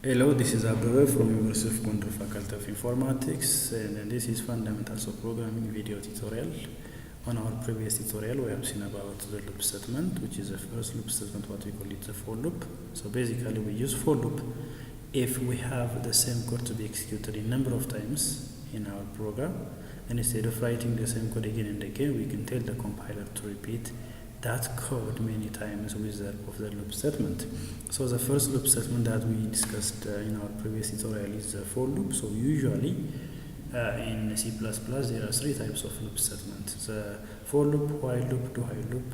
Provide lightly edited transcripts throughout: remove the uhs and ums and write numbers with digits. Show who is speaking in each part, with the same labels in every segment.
Speaker 1: Hello, this is Abdullah from University of Gondar Faculty of Informatics, and this is Fundamentals of Programming video tutorial. On our previous tutorial, we have seen about the loop statement, which is the first loop statement, what we call it the for loop. So basically, we use for loop if we have the same code to be executed a number of times in our program, and instead of writing the same code again and again, we can tell the compiler to repeat that code many times with the help of the loop statement. So the first loop statement that we discussed in our previous tutorial is the for loop. So usually in C++ there are three types of loop statements: the for loop, while loop, do while loop.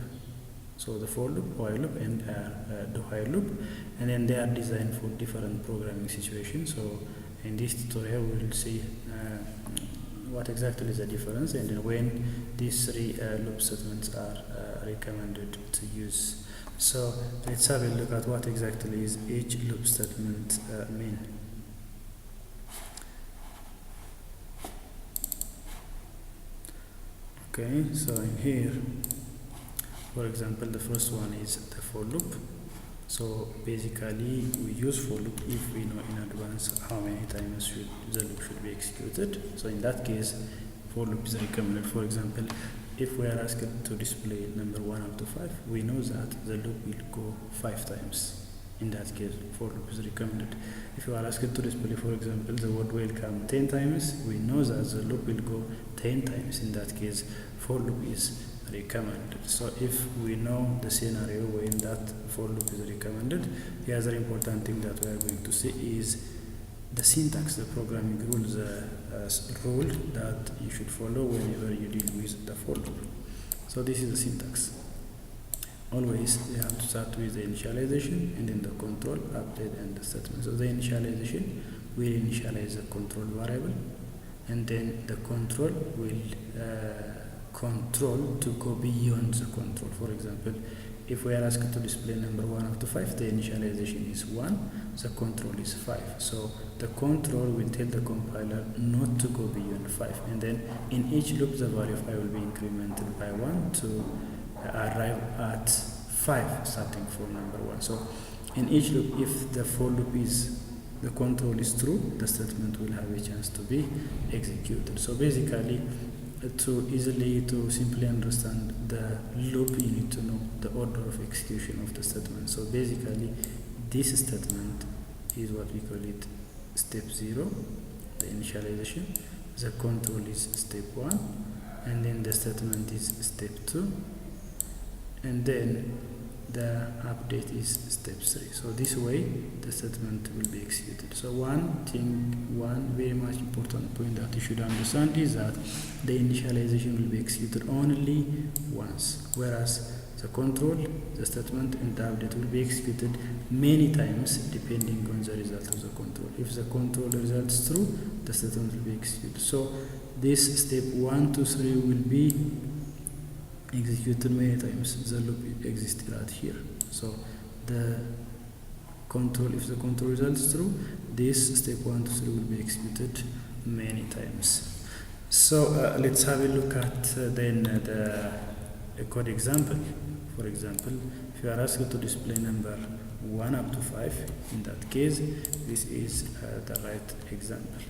Speaker 1: So the for loop, while loop, and do while loop, and then they are designed for different programming situations. So in this tutorial we will see what exactly is the difference, and then when these three loop statements are recommended to use. So let's have a look at what exactly is each loop statement mean. Okay, so in here, for example, the first one is the for loop. So basically we use for loop if we know in advance how many times the loop should be executed. So in that case, for loop is recommended. For example, if we are asked to display number 1 up to 5, we know that the loop will go 5 times. In that case, for loop is recommended. If you are asked to display, for example, the word welcome 10 times, we know that the loop will go 10 times. In that case, for loop is recommended. So if we know the scenario when that for loop is recommended, the other important thing that we are going to see is the syntax, the programming rules, the rule that you should follow whenever you deal with the for loop. So this is the syntax. Always you have to start with the initialization and then the control, update, and the statement. So the initialization will initialize the control variable, and then the control will control to go beyond the control. For example, if we are asked to display number 1 up to 5, the initialization is 1, the control is 5. So the control will tell the compiler not to go beyond 5, and then in each loop the value of I will be incremented by 1 to arrive at 5 starting from number 1. So in each loop, if the for loop is the control is true, the statement will have a chance to be executed. So basically, to simply understand the loop, you need to know the order of execution of the statement. So basically, this statement is what we call it step 0, the initialization. The control is step 1, and then the statement is step 2, and then the update is step 3. So this way the statement will be executed. So one very much important point that you should understand is that the initialization will be executed only once, whereas the control, the statement, and the update will be executed many times depending on the result of the control. If the control results true, the statement will be executed. So this step 1 to 3 will be executed many times. The loop exists right here. So the control, if the control results true, this step 1 to 3 will be executed many times. So let's have a look at then the code example. For example, if you are asked to display number 1 up to 5, in that case, this is the right example.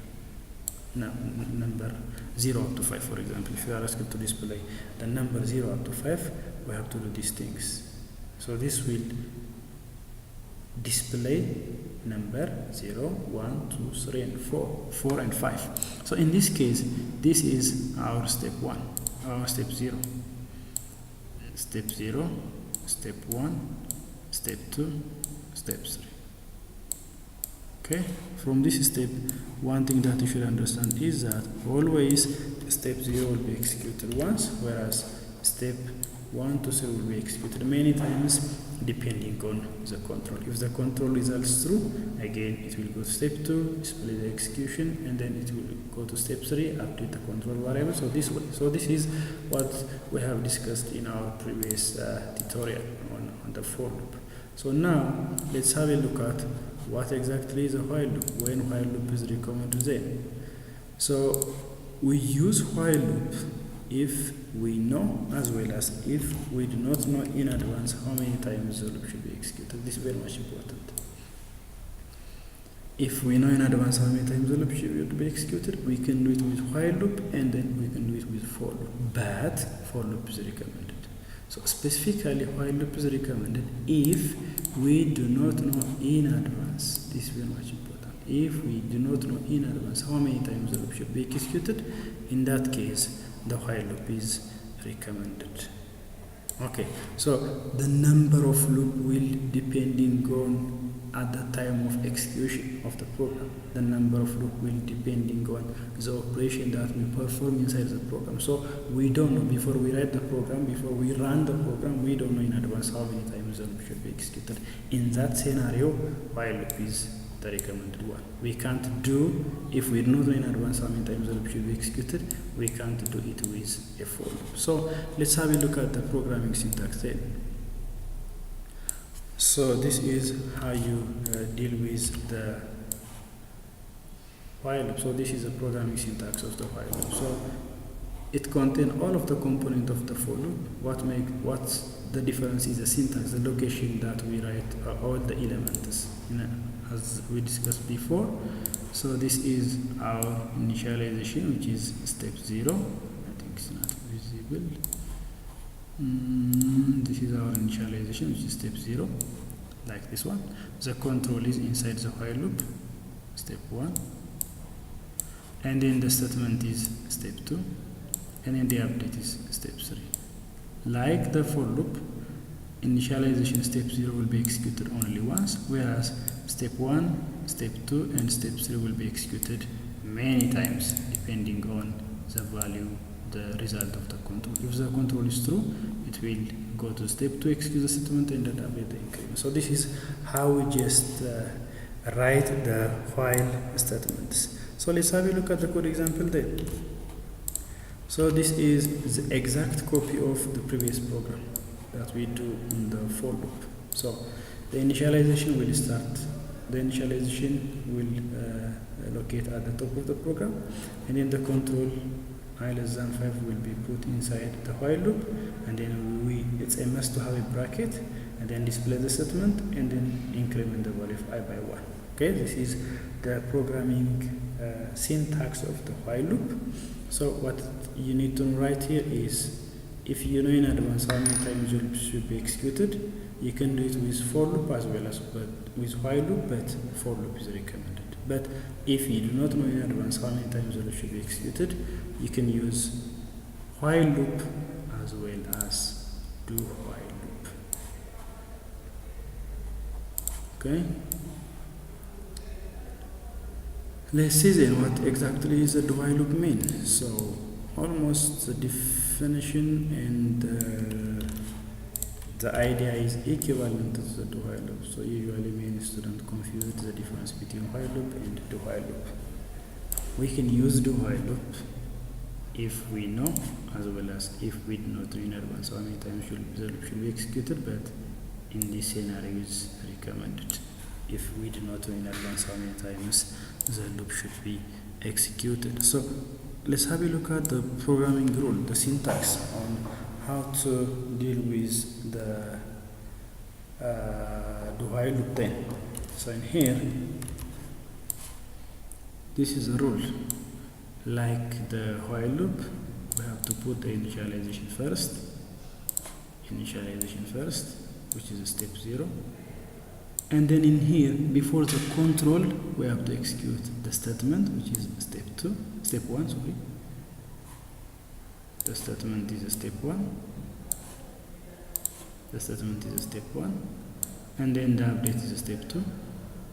Speaker 1: Now, number 0 up to 5, for example, if you are asked to display the number 0 up to 5, we have to do these things. So this will display number 0, 1, 2, 3, and 4 and 5. So in this case, this is our step 1, our step 0. Step 0, step 1, step 2, step 3. Okay, from this step, one thing that you should understand is that always step 0 will be executed once, whereas step 1 to 3 will be executed many times depending on the control. If the control results true, again it will go to step 2, display the execution, and then it will go to step 3, update the control variable. So this way. So this is what we have discussed in our previous tutorial on the for loop. So now let's have a look at what exactly is a while loop, when while loop is recommended then. So we use while loop if we know, as well as if we do not know in advance how many times the loop should be executed. This is very much important. if we know in advance how many times the loop should be executed, we can do it with while loop, and then we can do it with for loop. But for loop is recommended. So specifically while loop is recommended if we do not know in advance. This is very much important. If we do not know in advance how many times the loop should be executed, in that case the while loop is recommended. Okay, so the number of loop will depending on at the time of execution of the program. The number of loop will depending on the operation that we perform inside the program. So we don't know before we write the program, before we run the program, we don't know in advance how many times the loop should be executed. In that scenario, while loop is the recommended one. We can't do, if we don't know in advance how many times the loop should be executed, we can't do it with a for loop. So let's have a look at the programming syntax then. So this is how you deal with the while loop. So this is the programming syntax of the while loop. So it contains all of the components of the for loop. What's the difference is the syntax, the location that we write all the elements, as we discussed before. So this is our initialization, which is step 0. I think it's not visible. This is our initialization, which is step 0, like this one. The control is inside the while loop, step 1, and then the statement is step 2, and then the update is step 3. Like the for loop, initialization step 0 will be executed only once, whereas step 1, step 2, and step 3 will be executed many times depending on the value, the result of the control. If the control is true, it will go to step 2, execute the statement, and then update the increment. So this is how we just write the while statements. So let's have a look at the code example there. So this is the exact copy of the previous program that we do in the for loop. So the initialization will start. The initialization will locate at the top of the program, and then the control I less than 5 will be put inside the while loop, and then it's a must to have a bracket, and then display the statement, and then increment the value of I by 1. Okay, this is the programming syntax of the while loop. So what you need to write here is, if you know in advance how many times your loop should be executed, you can do it with for loop as well as with while loop, but for loop is recommended. But if you do not know in advance how many times the loop should be executed, you can use while loop as well as do while loop. Okay. Let's see then what exactly is the do while loop mean. So almost the definition and the idea is equivalent to the do while loop. So usually many students confuse the difference between while loop and do while loop. We can use do while loop if we know, as well as if we do not know in advance how many times the loop should be executed, but in this scenario is recommended if we do not know in advance how many times the loop should be executed. So let's have a look at the programming rule, the syntax on how to deal with the do while loop then. So in here, this is a rule. Like the while loop, we have to put the initialization first, which is step 0. And then in here, before the control, we have to execute the statement, which is step 1, sorry. The statement is step 1. And then the update is step 2.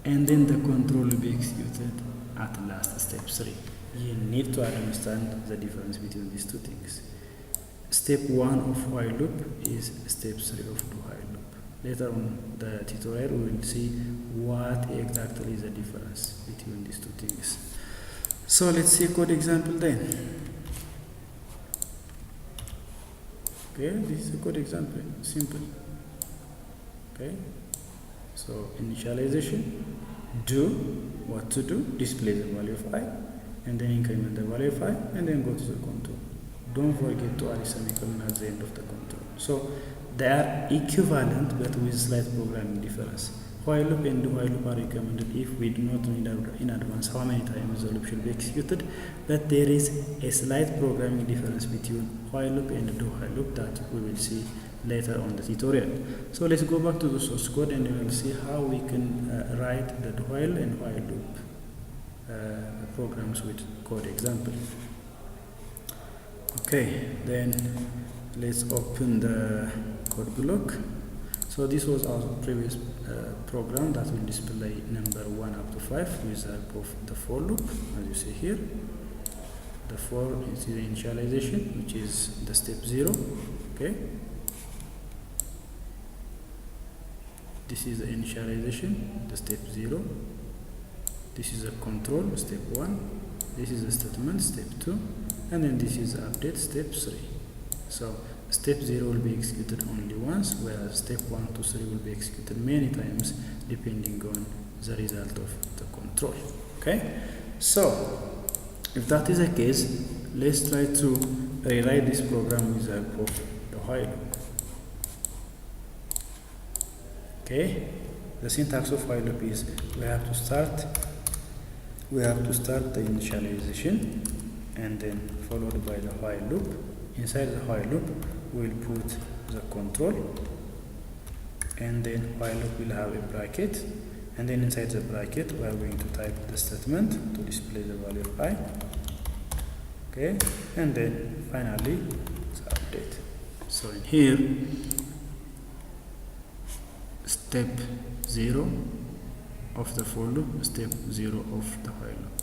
Speaker 1: And then the control will be executed at last, step 3. You need to understand the difference between these two things. Step 1 of while loop is step 3 of do while loop. Later on the tutorial we will see what exactly is the difference between these two things. So let's see a code example then. Okay, this is a code example, simple. Okay, so initialization, do what to do, display the value of I, and then increment the value of I, and then go to the control. Don't forget to add a semicolon at the end of the control. So they are equivalent but with slight programming difference. while loop and do while loop are recommended if we do not know in advance how many times the loop should be executed, but there is a slight programming difference between while loop and do while loop that we will see later on the tutorial. So let's go back to the source code and we will see how we can write the do while and while loop programs with code example. Okay, then let's open the code block. So this was our previous program that will display number 1 up to 5 with the help of the for loop, as you see here. The for is the initialization, which is the step 0. Okay, this is the initialization, the step 0. This is the control, step 1. This is the statement, step 2, and then this is the update, step 3. So step 0 will be executed only once, whereas step 1 to 3 will be executed many times depending on the result of the control. Okay, so if that is the case, let's try to rewrite this program with the help of the while loop. Okay, the syntax of while loop is we have to start the initialization and then followed by the while loop. Inside the while loop we'll put the control, and then while loop will have a bracket, and then inside the bracket we are going to type the statement to display the value of I. Okay, and then finally the update. So in here, step 0 of the for loop, step 0 of the while loop,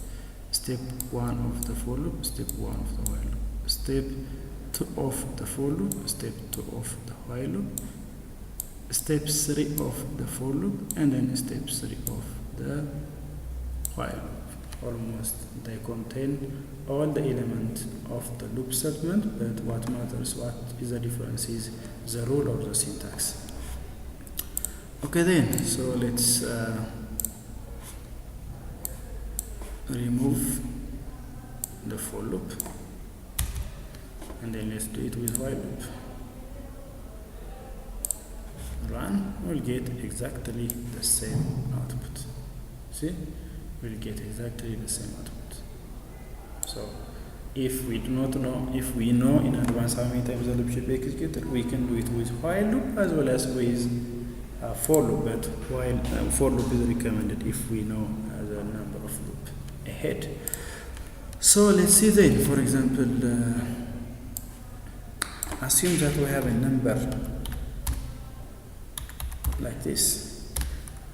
Speaker 1: step 1 of the for loop, step 1 of the while loop, step 2 of the for loop, step 2 of the while loop, step 3 of the for loop, and then step 3 of the while loop. Almost they contain all the elements of the loop statement, but what matters, what is the difference, is the rule of the syntax. Okay then, so let's remove the for loop, and then let's do it with while loop. Run, we'll get exactly the same output. See, we'll get exactly the same output. So if we do not know, if we know in advance how many times the loop should be executed, we can do it with while loop as well as with for loop, but while for loop is recommended if we know the number of loop ahead. So let's see then, for example, assume that we have a number like this,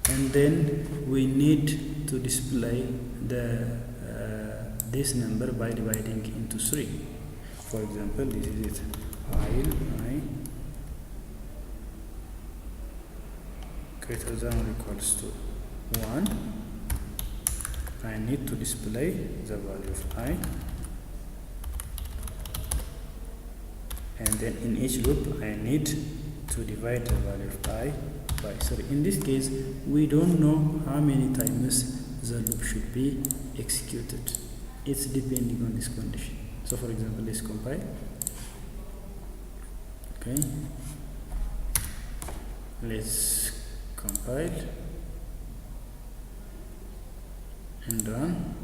Speaker 1: and then we need to display the this number by dividing into 3. For example, this is it, while I greater than or equals to 1, I need to display the value of I, and then in each loop I need to divide the value of I by 3. In this case, we don't know how many times the loop should be executed. It's depending on this condition. So for example, let's compile. Okay, let's compile and run.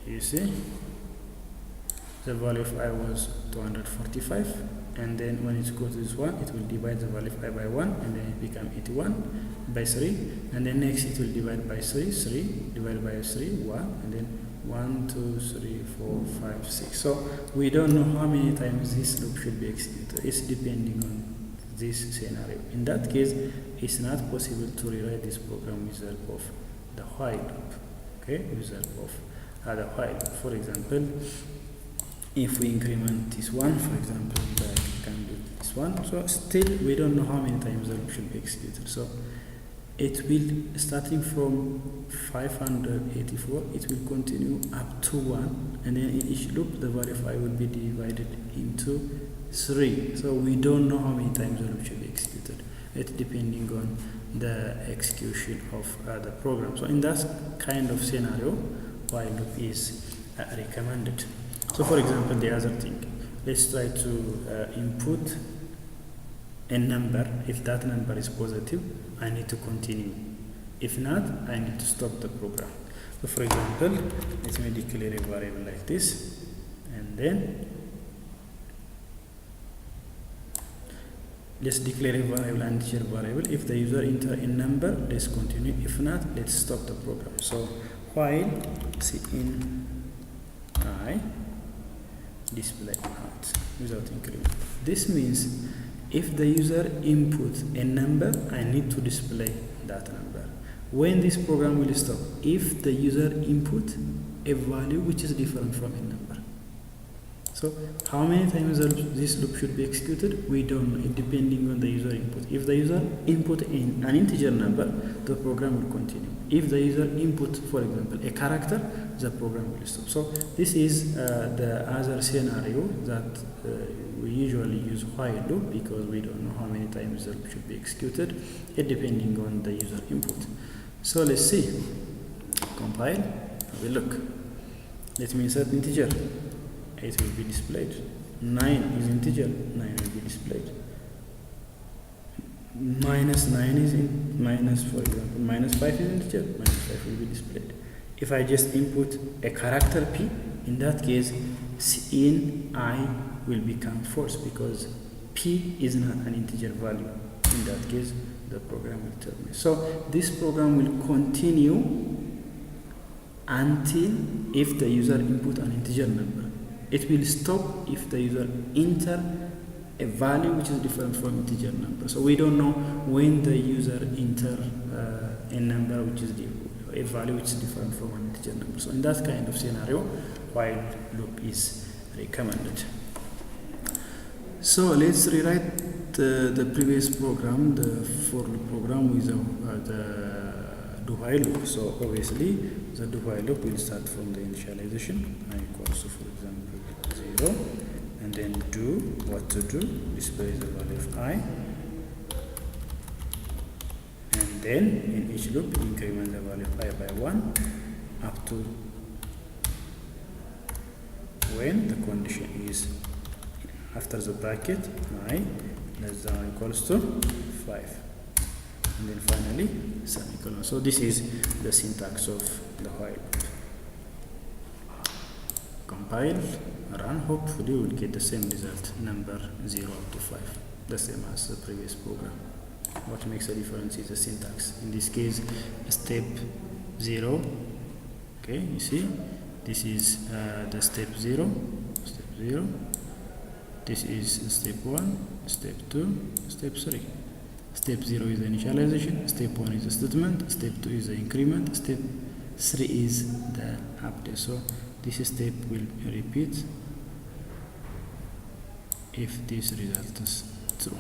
Speaker 1: You see the value of I was 245, and then when it goes to this one, it will divide the value of I by 1, and then it becomes 81 by 3, and then next it will divide by 3 divided by 3 1, and then 1 2 3 4 5 6. So we don't know how many times this loop should be executed. It's depending on this scenario. In that case, it's not possible to rewrite this program with the help of the while loop. Okay, with the help of the while loop. For example, if we increment this one, for example, we can do this one. So still we don't know how many times the loop should be executed. So it will, starting from 584, it will continue up to 1, and then in each loop the value of I will be divided into 3. So we don't know how many times the loop should be executed. It's depending on the execution of the program. So in that kind of scenario, while loop is recommended. So for example, the other thing, let's try to input a number. If that number is positive, I need to continue. If not, I need to stop the program. So for example, let me declare a variable like this, and then let's declare a variable, an integer variable. If the user enter a number, let's continue. If not, let's stop the program. So while cin I display out without increment. This means if the user input a number, I need to display that number. When this program will stop? If the user input a value which is different from a number. So how many times this loop should be executed? We don't know, depending on the user input. If the user input in an integer number, the program will continue. If the user input, for example, a character, the program will stop. So this is the other scenario that we usually use while loop, because we don't know how many times the loop should be executed, depending on the user input. So let's see. Compile. Have a look. Let me insert integer. 8 will be displayed. 9 is integer. 9 will be displayed. Minus 9 is minus, for example, minus 5 is integer. Minus 5 will be displayed. If I just input a character p, in that case, cin I will become false, because p is not an integer value. In that case, the program will terminate. So this program will continue until if the user input an integer number. It will stop if the user enter a value which is different from integer number. So we don't know when the user enter a number which is a value which is different from an integer number. So in that kind of scenario, while loop is recommended. So let's rewrite the previous program, the for loop program, with the do while loop. So obviously the do while loop will start from the initialization. I equals to, for example, 0, and then do what to do, display the value of I, and then in each loop increment the value of I by 1 up to when the condition is after the bracket I less than or equals to 5, and then finally semicolon. So this is the syntax of the while loop. Compile, run, hopefully we'll get the same result, number 0 up to 5, the same as the previous program. What makes a difference is the syntax. In this case, step 0, okay, you see, this is the step 0, this is step 1, step 2, step 3. Step 0 is the initialization, step 1 is the statement, step 2 is the increment, step 3 is the update. So this step will repeat if this result is true.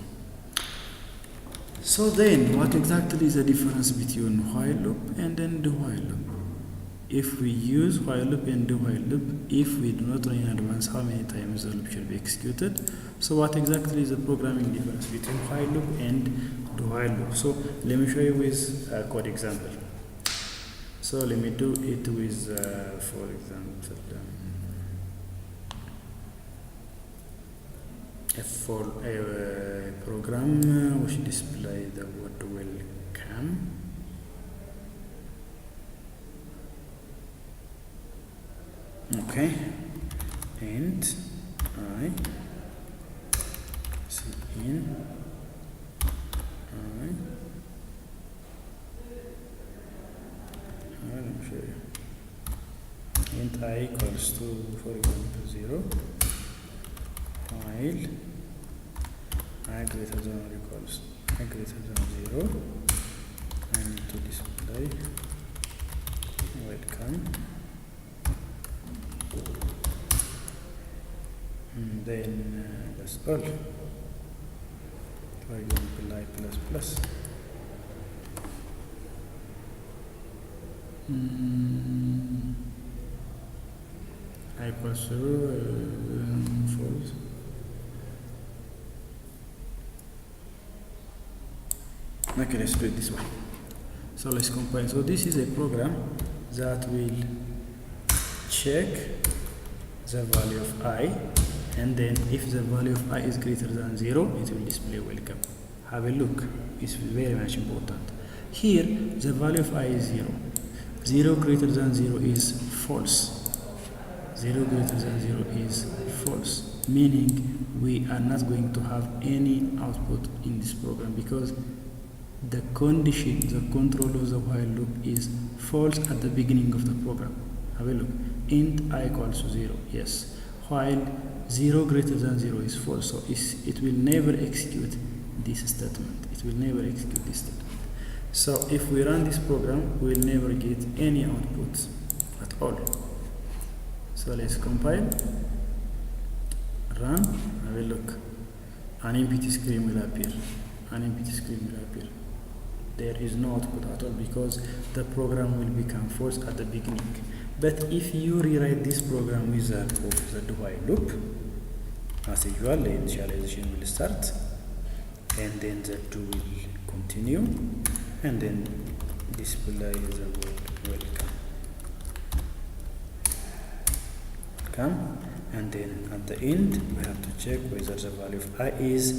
Speaker 1: So then, what exactly is the difference between while loop and then do while loop? If we use while loop and do while loop, if we do not know in advance how many times the loop should be executed, so what exactly is the programming difference between while loop and do while loop? So let me show you with a code example. So let me do it with, for example, for a program which display the word welcome. Okay, and I cin I. Let me show you. Int I equals to, for example, 0, while I greater than or equals I greater than 0, I need to display welcome, and then that's all. For example, I plus plus. I equals to false. Okay, let's do it this way. So let's compile. So this is a program that will check the value of I, and then if the value of I is greater than 0, it will display welcome. Have a look. It's very much important. Here, the value of I is 0. 0 greater than 0 is false. 0 greater than 0 is false, meaning we are not going to have any output in this program because the condition, the control of the while loop is false at the beginning of the program. Have a look. Int I equals to 0. Yes. While 0 greater than 0 is false, so it will never execute this statement. It will never execute this statement. So if we run this program, we will never get any output at all. So let's compile, run, have a look. An empty screen will appear. An empty screen will appear. There is no output at all because the program will become false at the beginning. But if you rewrite this program with the do while loop, as usual, the initialization will start, and then the do will continue, and then display the word welcome. And then at the end, we have to check whether the value of I is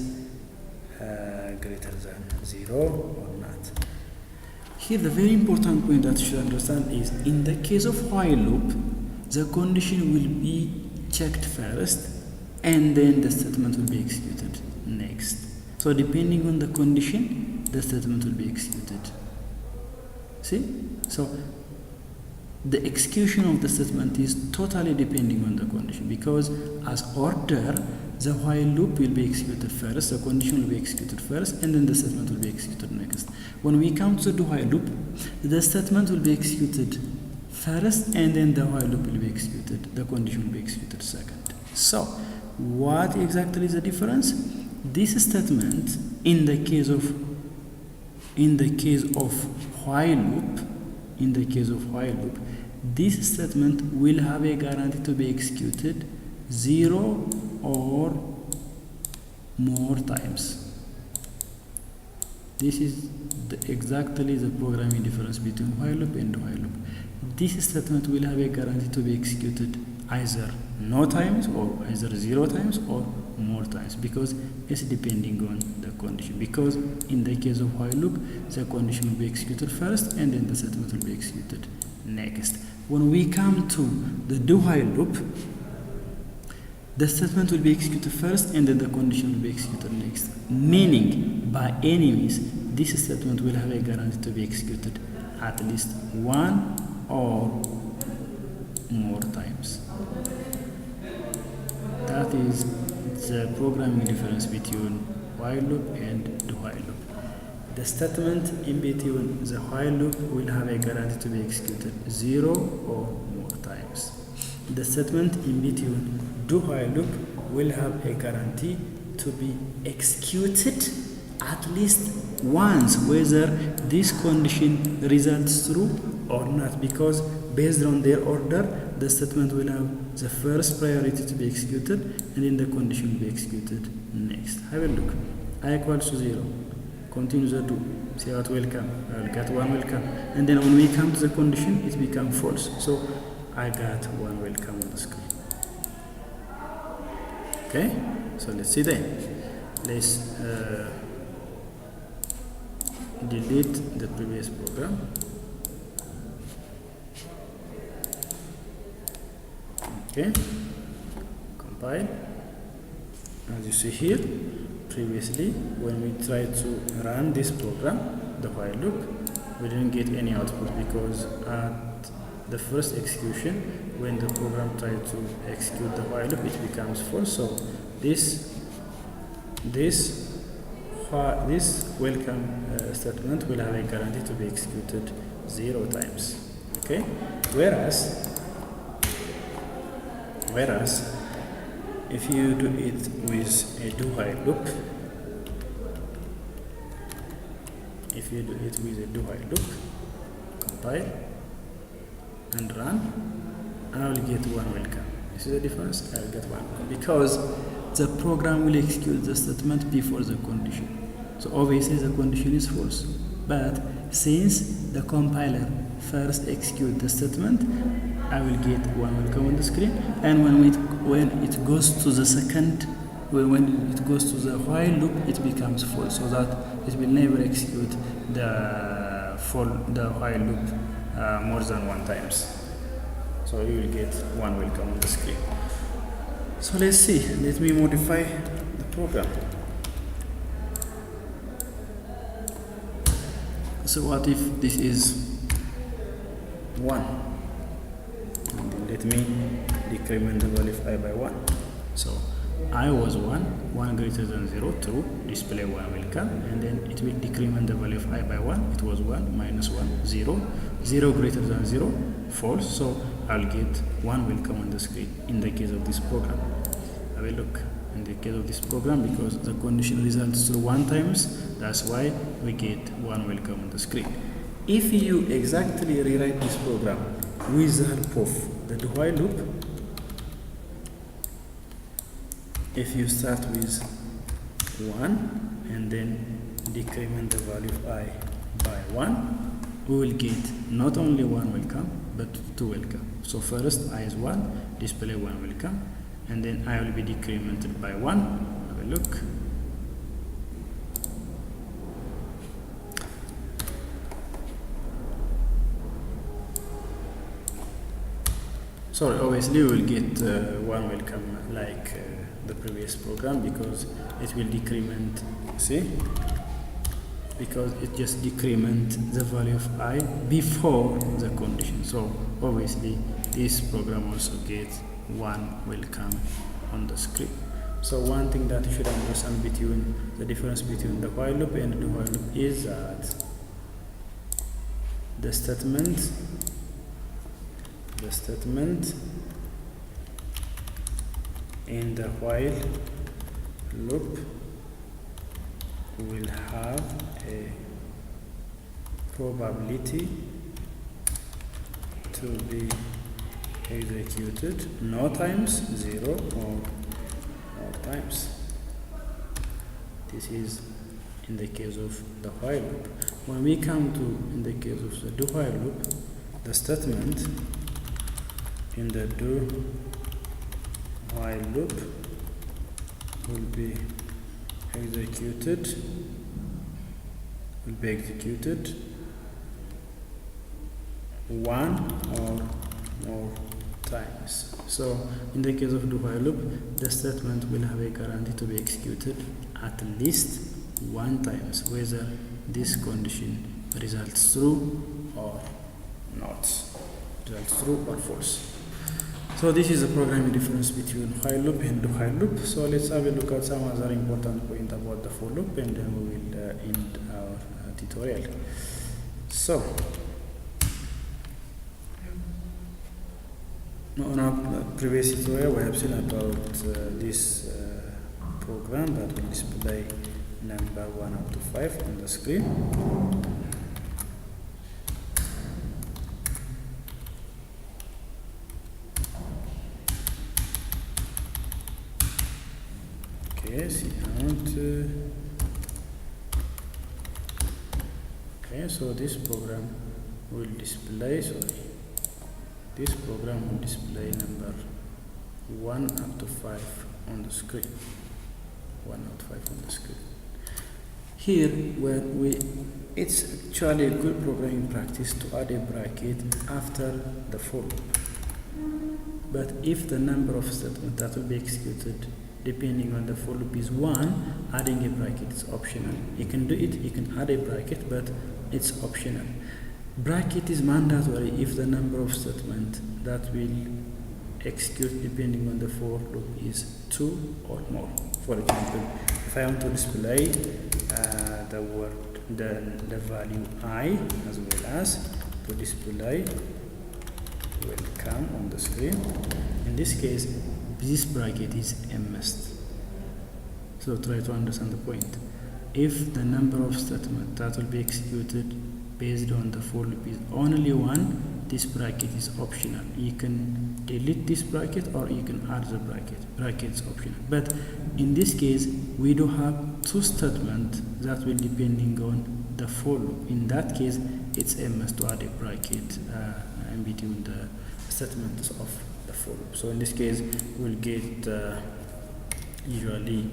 Speaker 1: greater than 0 or not. Here the very important point that you should understand is in the case of while loop, the condition will be checked first and then the statement will be executed next. So depending on the condition, the statement will be executed. See? So the execution of the statement is totally depending on the condition because as order, the while loop will be executed first, the condition will be executed first, and then the statement will be executed next. When we come to the while loop, the statement will be executed first, and then the while loop will be executed, the condition will be executed second. So, what exactly is the difference? This statement, in the case of while loop, this statement will have a guarantee to be executed 0 or more times. This is exactly the programming difference between while loop and while loop. This statement will have a guarantee to be executed either no times or either 0 times or more times because it's depending on the condition. Because in the case of while loop, the condition will be executed first and then the statement will be executed next. When we come to the do while loop, the statement will be executed first and then the condition will be executed next. Meaning, by any means, this statement will have a guarantee to be executed at least 1 or more times. That is the programming difference between while loop and do while loop. The statement in between the while loop will have a guarantee to be executed 0 or more times. The statement in between do while loop will have a guarantee to be executed at least once, whether this condition results true or not, because based on their order, the statement will have the first priority to be executed and then the condition will be executed next. Have a look. I equals to 0. Continue the do. Say what welcome. I will get 1 welcome. And then when we come to the condition, it becomes false. So I got 1 welcome on the screen. Okay, so let's see then. Let's delete the previous program. Okay, compile. As you see here, previously when we tried to run this program, the while loop, we didn't get any output because at the first execution, when the program tried to execute the while loop, it becomes false. So this welcome statement will have a guarantee to be executed 0 times. Okay, whereas if you do it with a do while loop, compile and run, I will get 1 welcome. You see the difference? I will get 1 welcome because the program will execute the statement before the condition. So obviously the condition is false, but since the compiler first execute the statement, I will get 1 welcome on the screen, and when it goes to the second when it goes to the while loop, it becomes false, so that it will never execute the while loop more than one times. So you will get one welcome on the screen. So let's see. Let me modify the program. So what if this is 1? Let me decrement the value of I by 1. So I was 1 greater than 0, true, display 1 welcome, and then it will decrement the value of I by 1. It was 1 minus 1, 0, 0 greater than 0, false, so I'll get 1 welcome on the screen in the case of this program. Have a look in the case of this program, because the condition results through 1 times, that's why we get 1 welcome on the screen. If you exactly rewrite this program with the help of the while loop, if you start with 1 and then decrement the value of I by 1, we will get not only 1 welcome but 2 welcome. So first I is 1, display 1 welcome, and then I will be decremented by 1. Have a look. Sorry, obviously we will get 1 welcome like the previous program, because it will decrement, see? Because it just decrement the value of I before the condition. So obviously this program also gets 1 welcome on the screen. So one thing that you should understand between the difference between the while loop and the while loop is that the statement in the while loop will have a probability to be executed no times 0 or times. This is in the case of the while loop. When we come to in the case of the do while loop, the statement in the do while loop will be executed one or more times. So in the case of do while loop, the statement will have a guarantee to be executed at least 1 times, whether this condition results true or not, results true or false. So this is the programming difference between while loop and do while loop. So let's have a look at some other important point about the for loop, and then we will end our tutorial. So on our previous tutorial we have seen about this program that will display number 1 up to 5 on the screen. Yes, okay, so this program will display, this program will display number 1 up to 5 on the screen. 1 up to 5 on the screen. Here, where it's actually a good programming practice to add a bracket after the for loop. But if the number of statements that will be executed depending on the for loop is 1, adding a bracket is optional. You can do it, you can add a bracket, but it's optional. Bracket is mandatory if the number of statements that will execute depending on the for loop is 2 or more. For example, if I want to display the value I, as well as to display welcome on the screen, in this case this bracket is a must. So try to understand the point. If the number of statements that will be executed based on the for loop is only 1, this bracket is optional. You can delete this bracket or you can add the bracket. Bracket is optional. But in this case, we do have 2 statements that will depending on the for loop. In that case, it's a must to add a bracket in between the statements of the for loop. So in this case, we'll get usually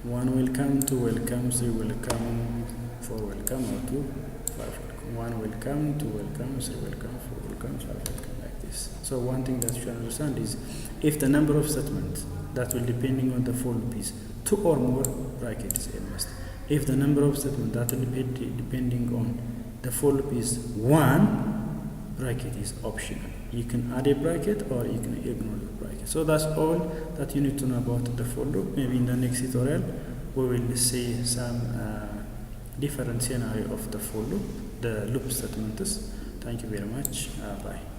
Speaker 1: 1 will come, 2 will come, 3 will come, 4 will come, or 2, 5 will come. 1 will come, 2 will come, 3 will come, 4 will come, 5 will come, like this. So one thing that you should understand is if the number of statements that will depending on the for loop is 2 or more, bracket is a must. If the number of statements that will be depending on the for loop is 1, bracket is optional. You can add a bracket or you can ignore the bracket. So that's all that you need to know about the for loop. Maybe in the next tutorial we will see some different scenario of the for loop, the loop statements. Thank you very much. Bye.